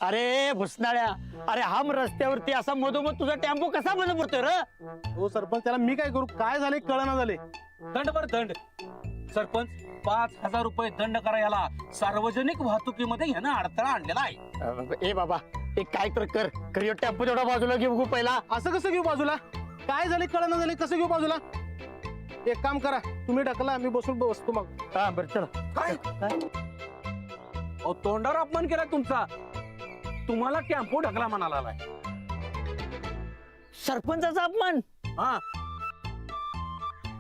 अरे भुसनाळ्या, अरे हम रस्त्यावरती असा मधोमध तुझा टेम्पो कसा बंद पडतोय र? हो सरपंच, त्याला मी काय करू? काय झाले कळना झाले. दंड बर दंड. सरपंच 5,000 रुपये दंड करा याला. सार्वजनिक वाहतुकीमध्ये ह्यानं अडथळा आणलेला आहे. ए बाबा, एक काय तर कर खरी टेम्पो तेवढा बाजूला घेऊ गो पहिला. असं कसं घेऊ बाजूला? काय झाले कळना झाले, कसं घेऊ बाजूला? एक काम करा, तुम्ही ढकला, मी बसून बसतो मग. हा बरं चला. काय अहो, तोंडावर अपमान केला तुमचा. तुम्हाला टेम्पो ढकला म्हणाला. सरपंचाचा अपमान. हा,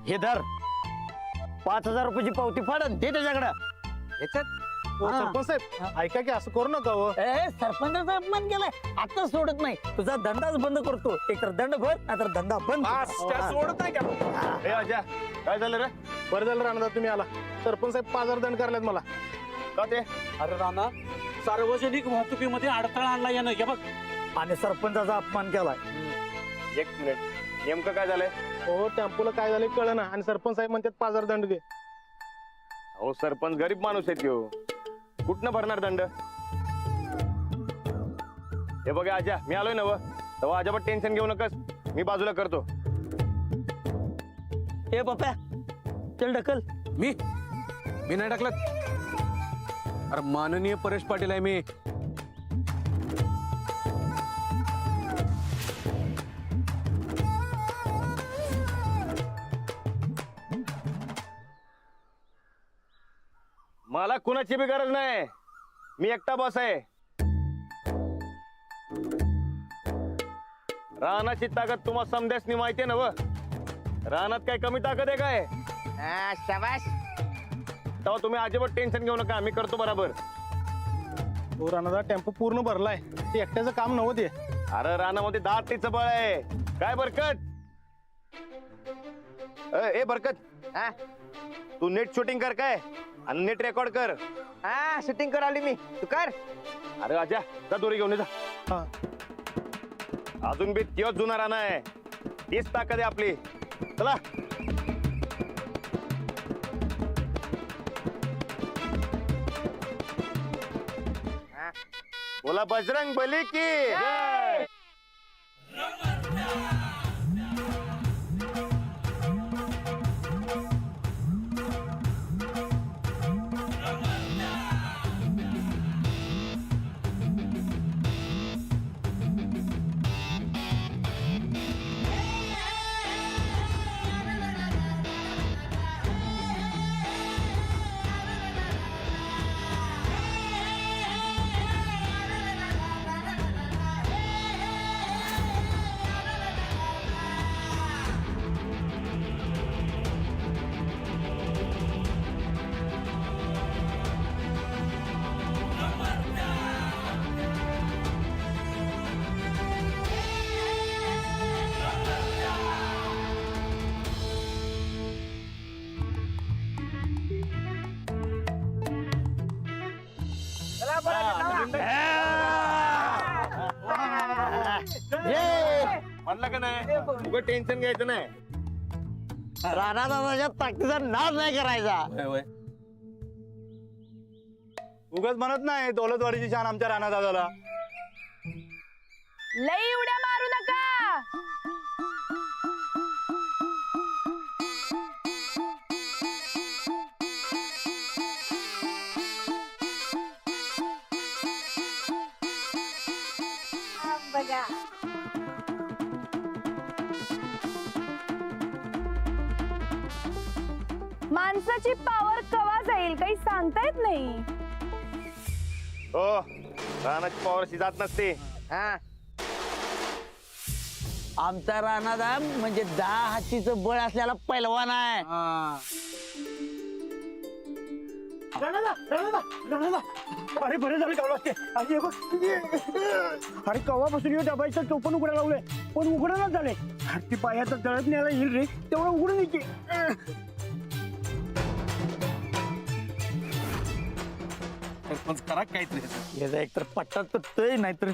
हे धर 5,000 रुपयाची पावती फाडन दे त्याच्याकडं. याच्यात हो, हा. सरपंच साहेब ऐका की, असं करू नका हो. ए सरपंचाचा अपमान केलाय आता सोडत नाही. तुझा धंदाच बंद करतो. एक तर दंड भर नाहीतर धंदा बंद. त्या सोडत नाही का? ए अजा, काय झालं रे? बरं झालं राणा तुम्ही आला. सरपंच साहेब 5,000 दंड करलेत मला. का ते? अरे राणा, सार्वजनिक वाहतुकीमध्ये अडथळा आणला यानं. हे बघ, आणि सरपंचाचा अपमान केलाय. एक मिनिट, नेमकं काय झालंय? हो, टेम्पोला काय झाले कळना आणि सरपंच साहेब म्हणतात 5,000 दंड घे. अहो सरपंच गरीब माणूस आहे त्यो, कुठनं भरणार दंड? हे बघा आजा, मी आलोय ना व, तेव्हा अजिबात टेन्शन घेऊ नकस, मी बाजूला करतो. ए बाप्या चल ढकल. मी नाही टाकलं. अरे माननीय परेश पाटील आहे मी. मला कुणाची बी गरज नाही, मी एकटा बॉस आहे. रानाची ताकद तुम्हा समद्यासनी माहितीये ना व, रानात काय कमी ताकद आहे काय? शाबास. तेव्हा तुम्ही अजिबात टेन्शन घेऊ नका, मी करतो बरोबर. हो राणाचा टेम्पो पूर्ण भरलाय, ते एकट्याचं काम नव्हते. अरे रानामध्ये 10 तीचं बळ आहे. काय बरकत? ए बरकत, तू नेट शूटिंग कर काय आणि नेट रेकॉर्ड कर. हा शूटिंग कर आली मी, तू कर. अरे आजा, जा दोरी घेऊन ये जा. हा. अजून बी त्योच जुना राणा आहे, तीच ताकद आहे आपली. चला. बोला बजरंग बली की जय. म्हणलं का नाही, उगाच टेन्शन घ्यायचं नाही. राणा ताकदीचा नाद नाही करायचा. उगाच म्हणत नाही दौलतवाडीची शान आमच्या राणा दादाला. लई उड्या मारू नका. बघा माणसाची पावर कवा जाईल काही सांगता येत नाही. हो, रानाची पॉवरशी जात नसते. आमचा राणादा म्हणजे 10 हातीचं बळ असलेला पैलवान आहे. अरे बरे झाले गावला असते. अरे कवापासून येऊ डबायचं टोपण उघडा लावलंय, पण उघडणच झाले. ती पायाचा तळत न्यायला येईल रे, तेवढं उघडून येते. सरपंच करा काहीतरी. याचा एकतर पट्टा तुटतोय नाहीतर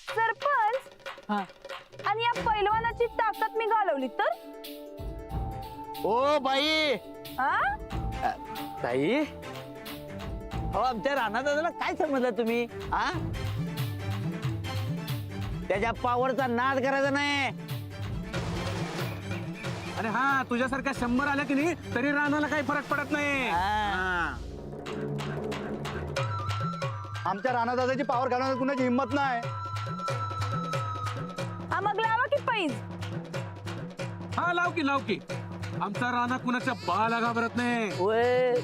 सरपंच आणि या पैलवानाची ताकद मी घालवली तर. ओ बाई हा ताई, अहो आमच्या राणादादाला काय समजलं तुम्ही हा त्याच्या पावरचा नाद करायचा नाही. अरे हा तुझ्यासारख्या 100 आल्या की नाही तरी रानाला काही फरक पडत नाही. हा. आमच्या राणादादाची पावर घालवण्यात कुणाची हिंमत नाही. हा मग लावा की पैज. हा लाव की आमचा राणा कुणाच्या बाला घाबरत नाही. होय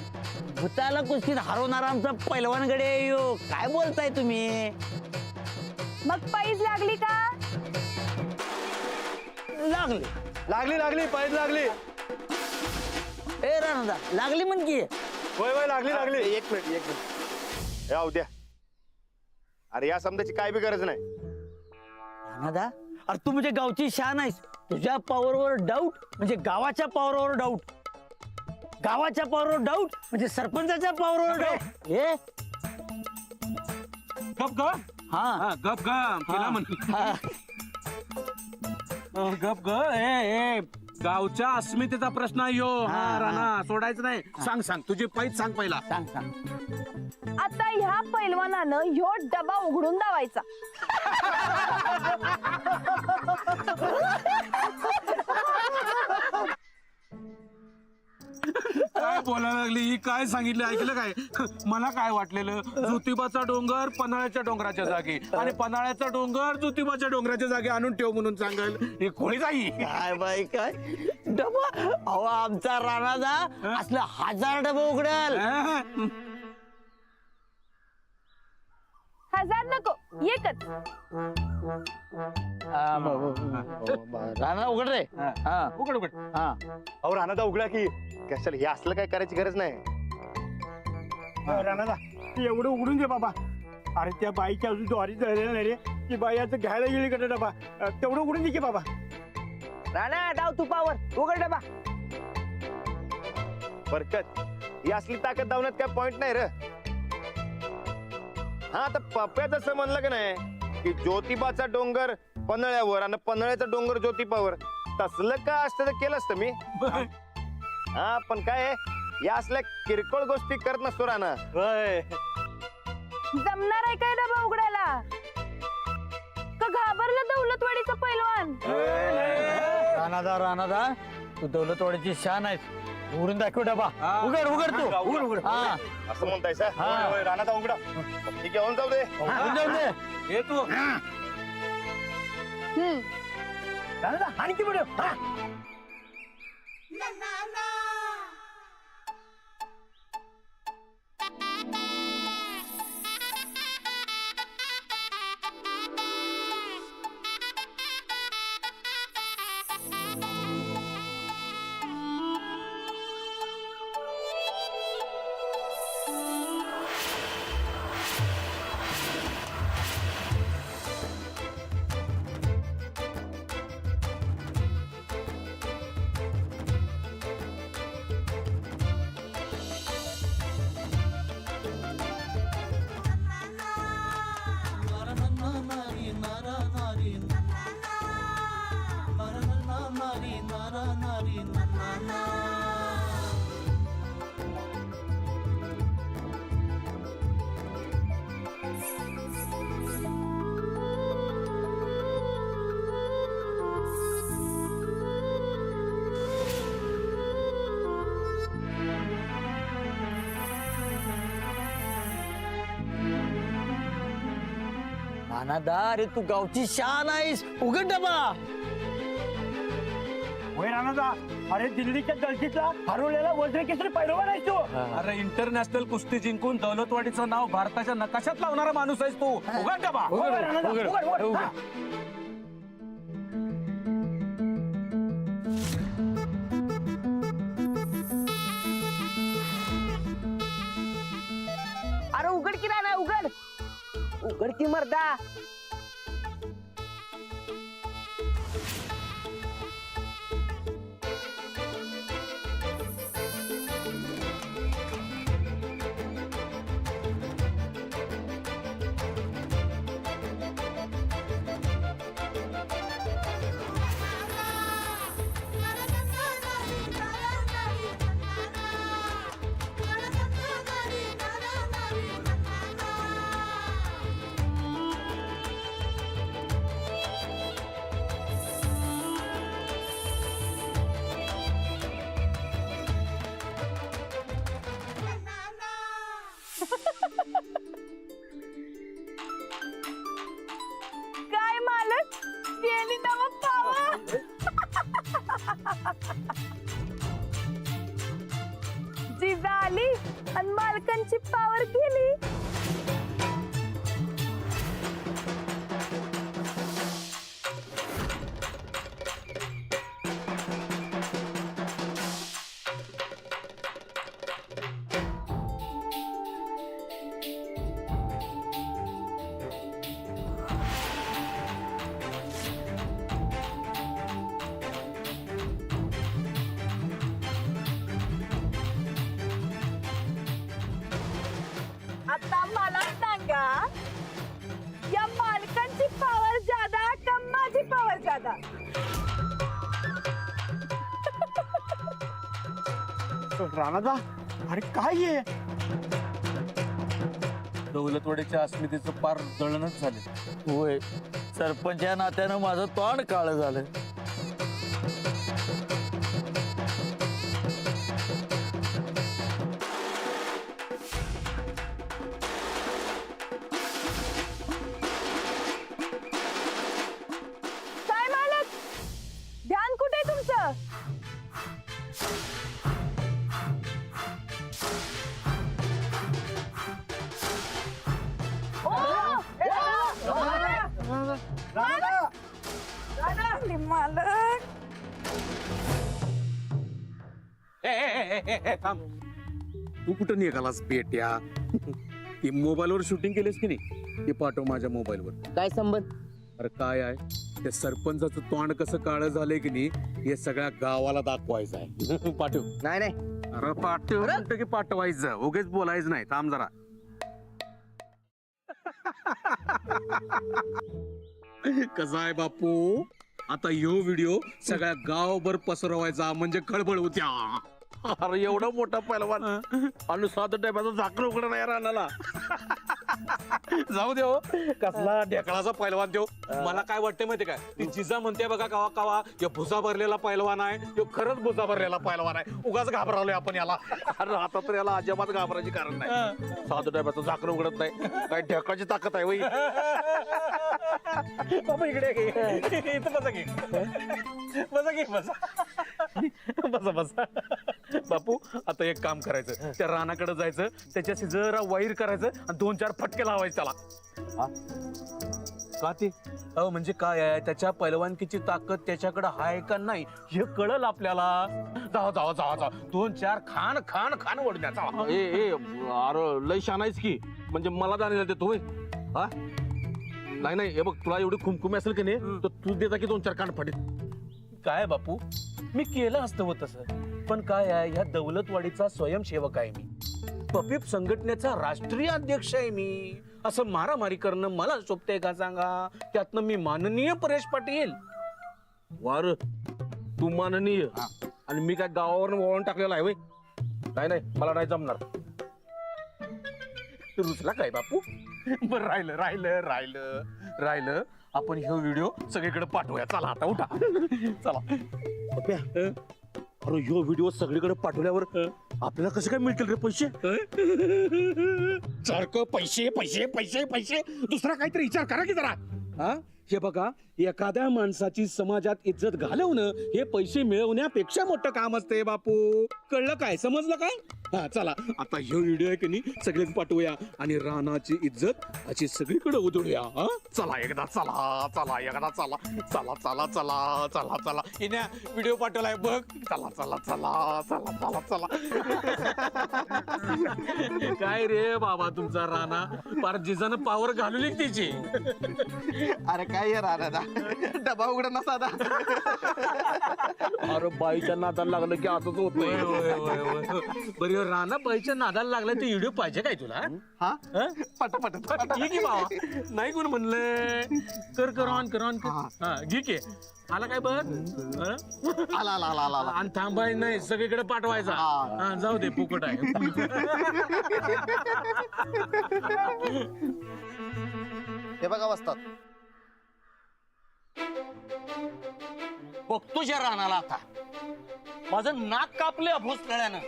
भूताला कुस्तीत हरवणारा आमचा पैलवानकडे येऊ काय बोलताय तुम्ही. मग पैज लागली का? लागली लागली लागली पैज लागली. ए राणादा लागली म्हण की. वय लागली लागली. एक मिनिट राहू द्या. अरे या समजाची काय बी गरज नाही. राणादा अरे तू म्हणजे गावची शान आहेस. तुझ्या पॉवरवर डाऊट म्हणजे गावाच्या पॉवरवर डाऊट. गावाच्या पॉवरवर डाऊट म्हणजे सरपंचाच्या पॉवरवर डाऊट. हे गप ग हा गप तिला म्हण हा. गप ग ए गावच्या अस्मितेचा प्रश्न आहे ह्यो. हा, हा हा. राणा सोडायचं नाही. सांग तुझी पैज सांग पहिला. सांग आता ह्या पैलवानानं ह्यो डबा उघडून दावायचा. काय बोलायला लागली ही काय सांगितलं ऐकलं काय. मला काय वाटलेलं ज्योतिबाचा डोंगर पन्हाळ्याच्या डोंगराच्या जागी आणि पन्हाळ्याचा डोंगर ज्योतिबाच्या डोंगराच्या जागी आणून ठेव म्हणून सांगेल. हे कोणी जाई काय बाई काय डबा. अहो आमचा राणादा असलं 1000 डबा उघडल. 1000 नको एकच. राणा उघड रे. हा उघड हा अहो राणादा उघडा की. कशाला हे असलं काय करायची गरज नाही. राणादा ते एवढं उघडून दे बाबा. अरे त्या बाईची अजून ज्वारी झालेला नाही रे. ती बाई आता घ्यायला गेली कडे डबा. तेवढं उघडून दे की बाबा. राणा डाव तुपावर उघड डबा. बरकत ही असली ताकद दावण्यात काय पॉइंट नाही र. हा आता पप्प्या जसं म्हणलं का नाही की ज्योतिबाचा डोंगर पन्हाळ्यावर आणि पन्हाळ्याचा डोंगर ज्योतिबावर तसलं का असतं तर केलं असतं मी. हा पण काय आहे, या असल्या किरकोळ गोष्टी करत नसतो राणा. जमणार आहे काय डबा उघडायला? का घाबरला दौलतवाडीचा पैलवान? राणादा तू दौलतवाडीची शान आहेस. उघडून दाखव डबा. उघड तू उघड. हा असं म्हणताय सर. हा. राणादा उघडा. ठीक आहे होऊन जाऊ दे. उघडून जाऊ दे. हे तू राणादा आणखी पुढे. हा राणादा अरे तू गावची शान आहेस. उघड डबा. होय राणादा. अरे दिल्लीच्या दलशीतला हरवलेला वज्र केसरी पैलवान आहेस तू. अरे इंटरनॅशनल कुस्ती जिंकून दौलतवाडीचं नाव भारताच्या नकाशात लावणारा माणूस आहेस तू. उघड डबा. होय राणादा, उघड. हा. अरे उघड की राणा उघड. उघड की मर्दा. आणि मालकांची पावर गेली. आता मला सांगा, या मालकांची पावर ज्यादा का माझी पावर ज्यादा? राणादा, अरे काय आहे? दौलतवाडीच्या अस्मितेचं पार जळणच झालं. होय, सरपंच या नात्यानं माझं तोंड काळं झालं. काय मालक, ध्यान कुठे तुमचं? ओ! मालक थांब. तू कुठं निघालास बेट्या? ती मोबाईलवर शूटिंग केलीस की नाही? ते पाठव माझ्या मोबाईलवर. काय संबंध? अरे काय आहे, त्या सरपंचाचं तोंड कसं काळं झालंय की नाही हे सगळ्या गावाला दाखवायचं आहे. पाठव. नाही नाही, अरे पाठव म्हणतो की पाठवायचं, उगेच बोलायचं नाही. थांब जरा. कसा आहे बापू, आता ह्यो व्हिडिओ सगळ्या गावभर पसरवायचा म्हणजे खळबळ होत्या. अरे एवढा मोठा पैलवान आणि साधं डब्याचं झाकण उघडं नाही राहणाला. जाऊ देव, कसला ढेकळाचा पैलवान देव. मला काय वाटतंय माहिती काय, ती जिजा म्हणते बघा कावा कावा या भुसा भरलेला पैलवान आहे, तो खरंच भुसा भरलेला पैलवान आहे. उगाच घाबरवलोय आपण याला. अरे आता तर याला अजिबात घाबरायची कारण नाही. साधं डब्याचं झाकण उघडत नाही, काय ढेकळाची ताकद आहे वय. बाबा इकडे घे. इथं बसा घे. बसा घे बसा. बसा बसा. बापू आता एक काम करायचं, त्या रानाकडे जायचं, त्याच्याशी जरा वाईर करायचं आणि 2-4 फटके लावायचे त्याला. का ते? अहो म्हणजे काय आहे, त्याच्या पैलवानकीची ताकद त्याच्याकडे आहे का नाही हे कळलं आपल्याला. जावा जावा जावा जावा 2-4 खान खान खान ओढण्याचा. अरे लय शानायच की, म्हणजे मला जाणे देतो होय. हा नाही नाही, हे बघ तुला एवढी खुमखुमी असेल की नाही तर तू देता की 2-4 कान फाटे. काय बापू, मी केलं असतं हो तसं, पण काय आहे, ह्या दौलतवाडीचा स्वयंसेवक आहे मी. पपीप संघटनेचा राष्ट्रीय अध्यक्ष आहे मी. असं मारामारी करणं मला शोभतंय का सांगा? त्यातनं मी माननीय परेश पाटील. वार तू माननीय आणि मी काय गावावरून वळून टाकलेला आहे वय? नाही नाही, मला नाही जमणार. रुचला काय बापू? बरं राहिलं राहिलं राहिलं राहिलं, आपण हे व्हिडिओ सगळीकडे पाठवूया. चला आता उठा. चला पप्या, अरे ह्यो व्हिडिओ सगळीकडे पाठवल्यावर आपल्याला कसं काय मिळतील रे पैसे? सारखं पैसे पैसे पैसे पैसे, दुसरा काहीतरी विचार करा की जरा. हा हे बघा, एखाद्या माणसाची समाजात इज्जत घालवणं हे पैसे मिळवण्यापेक्षा मोठं काम असतंय बापू. कळलं काय? समजलं काय? हा चला आता ह्यो व्हिडिओ आहे की नाही सगळेच पाठवूया आणि रानाची इज्जत अशी सगळीकडे उधळूया. हा चला एकदा, चला चला एकदा, चला चला चला चला चला चला. हिने व्हिडिओ पाठवलाय बघ. चला चला चला चला चला चला. काय रे बाबा तुमचा राणा, पार जिजानं पावर घालवली तिची. अरे काय राहणार डबा उघड ना साधा. अरे बाईच्या नादाला लागलं की असंच होत. बरं राणा बाईच्या नादाला लागलं ते व्हिडिओ पाहिजे काय तुला? हा पटापट घे की बाबा, नाही कोण म्हणलंय. कर ऑन कर ऑन कर. हा घे की. आला काय बघ. आला आला आला आला आणि थांबाय नाही, सगळीकडे पाठवायचा. हा जाऊ दे, फुकट आहे. हे बघा वाजतात. बघतोच्या रानाला आता माझं नाक कापले भोसकळ्यानं.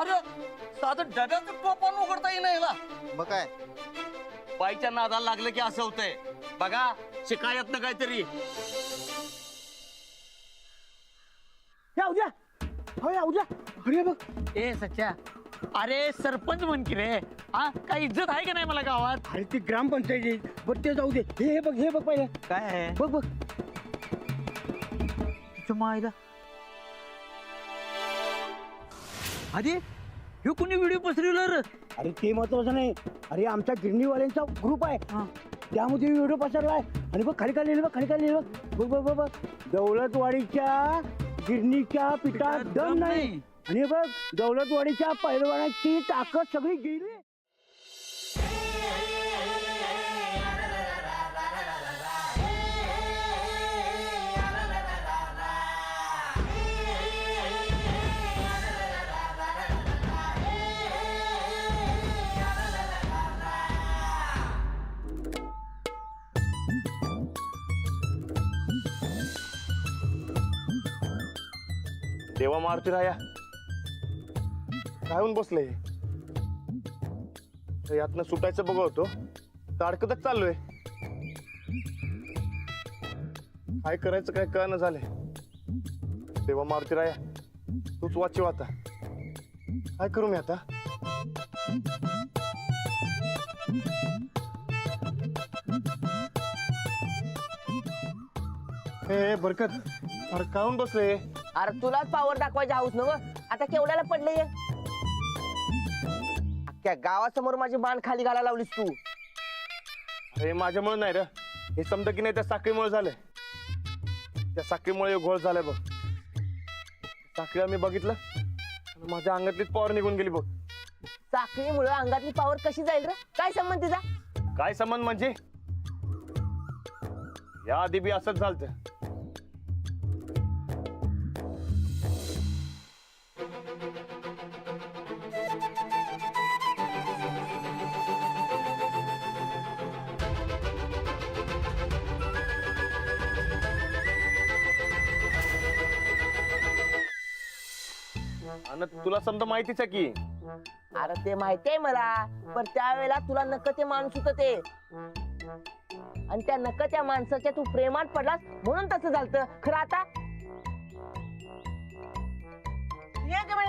अरे साधं डब्याचं टोपण उघडता येईना याला. मग काय, बाईच्या नादाला लागलं की असं होतंय बघा. शिकायत ना काहीतरी. या उद्या, हो या उद्या. अरे बघ, ए सच्चा, अरे सरपंच म्हण की रे. हा काय इज्जत आहे का नाही मला गावात? अरे ती ग्रामपंचायत बरं ते जाऊ दे. हे बघ पहिले. काय आहे? बघ तुझ्या मायला. अरे ह्यो कोणी व्हिडिओ पसरवला रे? अरे ते महत्वाचं नाही. अरे आमच्या गिरणीवाल्यांचा ग्रुप आहे, त्यामध्ये व्हिडिओ पसरलाय. आणि बघ खाली काय लिहिलं बघ. दौलतवाडीच्या गिरणीच्या पिठात दम नाही. आणि बघ दौलतवाडीच्या पैलवानाची ताकद सगळी गेली. देवा मारुती राया काय होऊन बसले. यातनं सुटायचं बघतो तर अडकतच चाललोय. काय करायचं काय कळणं झालंय. देवा मारुती राया तूच वाचीव आता. काय करू मी आता. हे बरकत अरे काहून बसले. अरे तुलाच पावर दाखवायची हाऊस ना गं. आता केवढ्याला पडले अख्ख्या गावासमोर माझी मान खाली घालायला लावलीस तू. अरे माझ्यामुळे नाही रे, हे समजा की नाही त्या साखळीमुळे झालंय. त्या साखळीमुळे घोळ झालाय बघ. साखळी आम्ही बघितलं आणि माझ्या अंगातलीच पॉवर निघून गेली बघ. साखळीमुळे अंगातली पावर कशी जाईल रे? काय संबंध तिचा? काय संबंध म्हणजे या आधी बी असंच झालत. आणि तुला समजा माहितीच आहे की. अरे ते माहिती आहे मला, पण त्यावेळेला तुला नक ते माणूस होत ते. आणि त्या नक त्या माणसाच्या तू प्रेमात पडलास म्हणून तसं झालं. खरं आता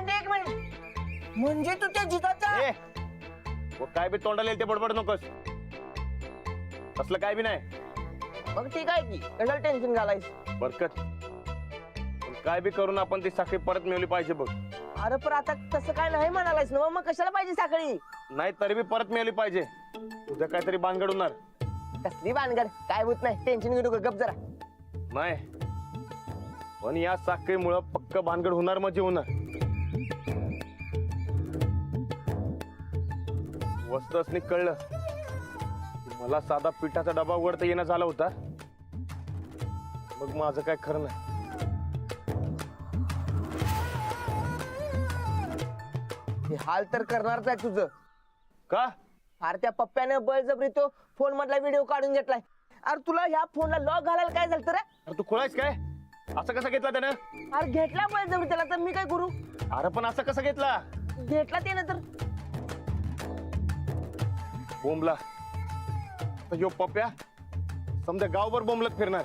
एक मिनिट म्हणजे तू त्या जिताचा ए, व काय बी तोंडाला येईल ते बडबड नकोस. असलं काय बी नाही. मग ठीक आहे की, कशाला टेन्शन घालायस. बरकत पण काय बी करून आपण ती साखळी परत मिळवली पाहिजे बघ. अरे पण आता तसं काय नाही म्हणालायस ना, मग कशाला पाहिजे साखळी? नाही तरी बी परत मिळवली पाहिजे. तुझं काहीतरी भानगड होणार. कसली भानगड? काय होत नाही, टेन्शन घेऊ नको, गप जरा. नाही पण या साखळीमुळं पक्क भानगड होणार म्हणजे होणार. वस्तूसनी कळलं की मला साधा पिठाचा डबा उघडता येणं झाला होता, मग माझं काय खरं नाही. हे हाल तर करणारच आहे तुझं. का अरे त्या पप्प्यानं बळजबरी तो फोन मधला व्हिडिओ काढून घेतलाय. अरे तुला ह्या फोनला लॉक घालायला काय झालं रे? अरे तू खोळायस काय. असं कसं घेतला त्यानं. अरे घेतला बळजबरी त्याला, तर मी काय करू? अरे पण असं कसं घेतला. घेतला त्यानं तर. बोंबला तर ह्यो पप्प्या समजा गावभर बोंबलत फिरणार.